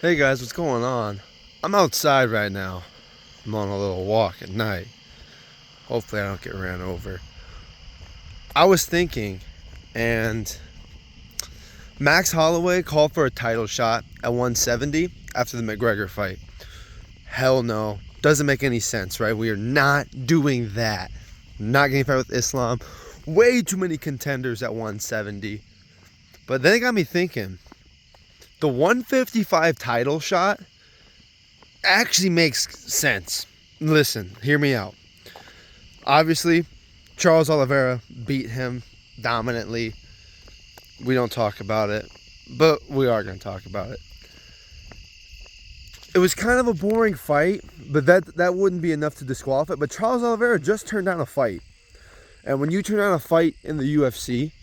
Hey guys, what's going on? I'm outside right now. I'm on a little walk at night. Hopefully I don't get ran over. I was thinking, and Max Holloway called for a title shot at 170 after the McGregor fight. Hell no. Doesn't make any sense, right? We are not doing that. Not getting fight with Islam. Way too many contenders at 170. But then it got me thinking, the 155 title shot actually makes sense. Listen, hear me out. Obviously, Charles Oliveira beat him dominantly. We don't talk about it, but we are going to talk about it. It was kind of a boring fight, but that wouldn't be enough to disqualify it. But Charles Oliveira just turned down a fight. And when you turn down a fight in the UFC,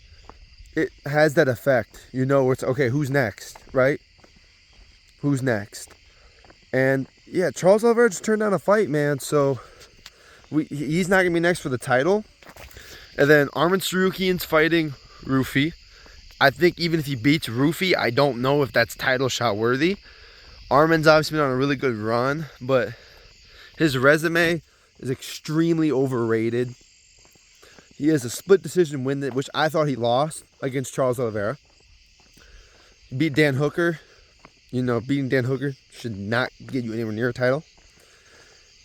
it has that effect. You know, it's okay, who's next, right? Who's next? And yeah, Charles Oliveira just turned down a fight, man. So he's not gonna be next for the title. And then Arman Sarukian's fighting Rufi. I think even if he beats Rufi, I don't know if that's title shot worthy. Arman's obviously been on a really good run, but his resume is extremely overrated. He has a split decision win, which I thought he lost against Charles Oliveira. He beat Dan Hooker. You know, beating Dan Hooker should not get you anywhere near a title.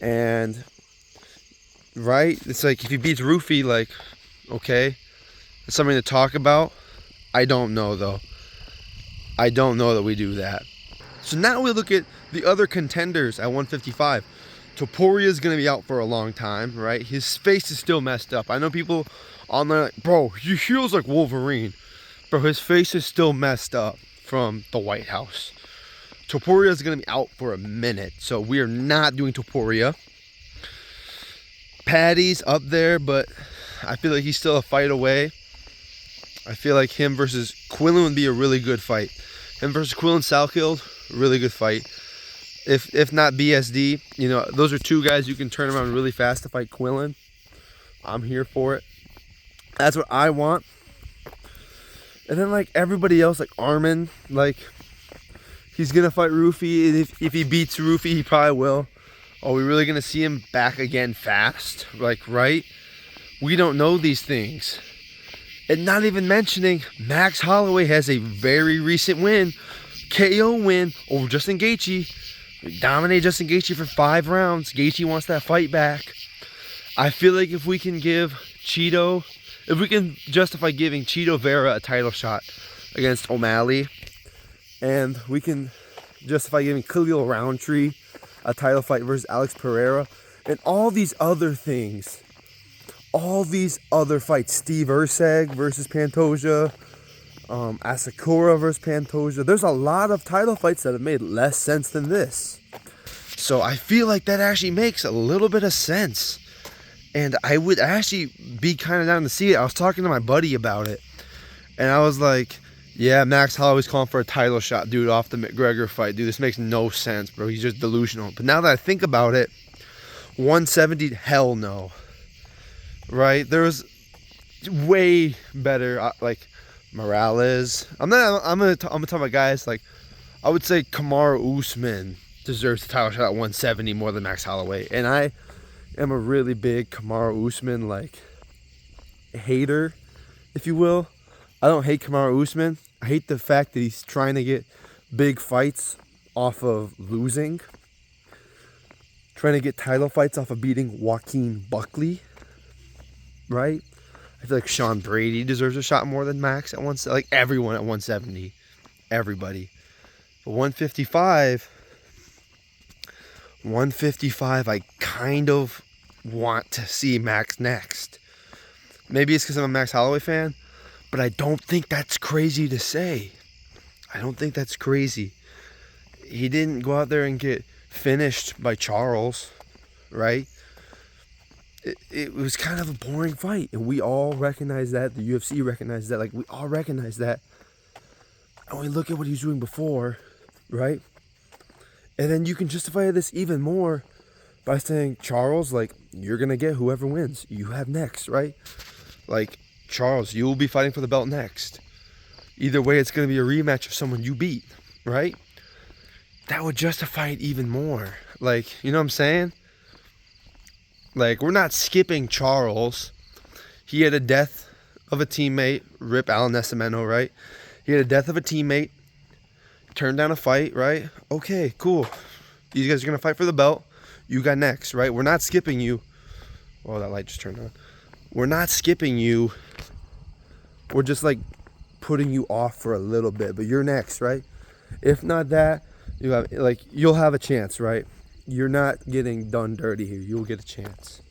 And, right? It's like, if he beats Rufi, like, okay. It's something to talk about. I don't know, though. I don't know that we do that. So now we look at the other contenders at 155. Topuria is going to be out for a long time, right? His face is still messed up. I know people online are like, bro, he feels like Wolverine. Bro, his face is still messed up from the White House. Topuria is going to be out for a minute, so we are not doing Topuria. Paddy's up there, but I feel like he's still a fight away. I feel like him versus Quillen would be a really good fight. Him versus Quillen Salkild, really good fight. If not BSD, you know, those are two guys you can turn around really fast to fight Quillen. I'm here for it. That's what I want. And then, like, everybody else, like Arman, like, he's going to fight Rufi. And if he beats Rufi, he probably will. Are we really going to see him back again fast? Like, right? We don't know these things. And not even mentioning, Max Holloway has a very recent win. KO win over Justin Gaethje. We dominated Justin Gaethje for 5 rounds. Gaethje wants that fight back. I feel like if we can give Cheeto, if we can justify giving Cheeto Vera a title shot against O'Malley, and we can justify giving Khalil Roundtree a title fight versus Alex Pereira, and all these other things, all these other fights, Steve Erceg versus Pantoja, Asakura versus Pantoja. There's a lot of title fights that have made less sense than this. So I feel like that actually makes a little bit of sense. And I would actually be kind of down to see it. I was talking to my buddy about it. And I was like, yeah, Max Holloway's calling for a title shot, dude, off the McGregor fight. Dude, this makes no sense, bro. He's just delusional. But now that I think about it, 170, hell no. Right? There was way better, like, Morales. I'm gonna talk about guys like, I would say Kamaru Usman deserves the title shot at 170 more than Max Holloway. And I am a really big Kamaru Usman, like, hater, if you will. I don't hate Kamaru Usman. I hate the fact that he's trying to get big fights off of losing. Trying to get title fights off of beating Joaquin Buckley. Right? I feel like Sean Brady deserves a shot more than Max at 170. Like, everyone at 170. Everybody. But 155, I kind of want to see Max next. Maybe it's because I'm a Max Holloway fan, but I don't think that's crazy to say. I don't think that's crazy. He didn't go out there and get finished by Charles, right? It was kind of a boring fight, and we all recognize that. The UFC recognized that. Like, we all recognize that. And we look at what he was doing before, right? And then you can justify this even more by saying, Charles, like, you're going to get whoever wins. You have next, right? Like, Charles, you will be fighting for the belt next. Either way, it's going to be a rematch of someone you beat, right? that would justify it even more. Like, you know what I'm saying? Like, we're not skipping Charles. He had a death of a teammate. Rip Alan Nascimento, right? He had a death of a teammate. Turned down a fight, right? Okay, cool. These guys are going to fight for the belt. You got next, right? We're not skipping you. Oh, that light just turned on. We're not skipping you. We're just like putting you off for a little bit, but you're next, right? If not that, you'll have a chance, right? You're not getting done dirty here. You'll get a chance.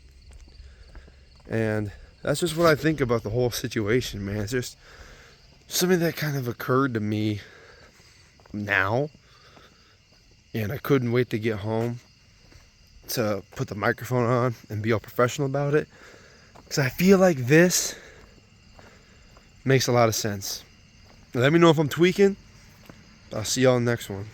And that's just what I think about the whole situation, man. It's just something that kind of occurred to me now, and I couldn't wait to get home to put the microphone on and be all professional about it, because I feel like this makes a lot of sense. Let me know if I'm tweaking. I'll see y'all in the next one.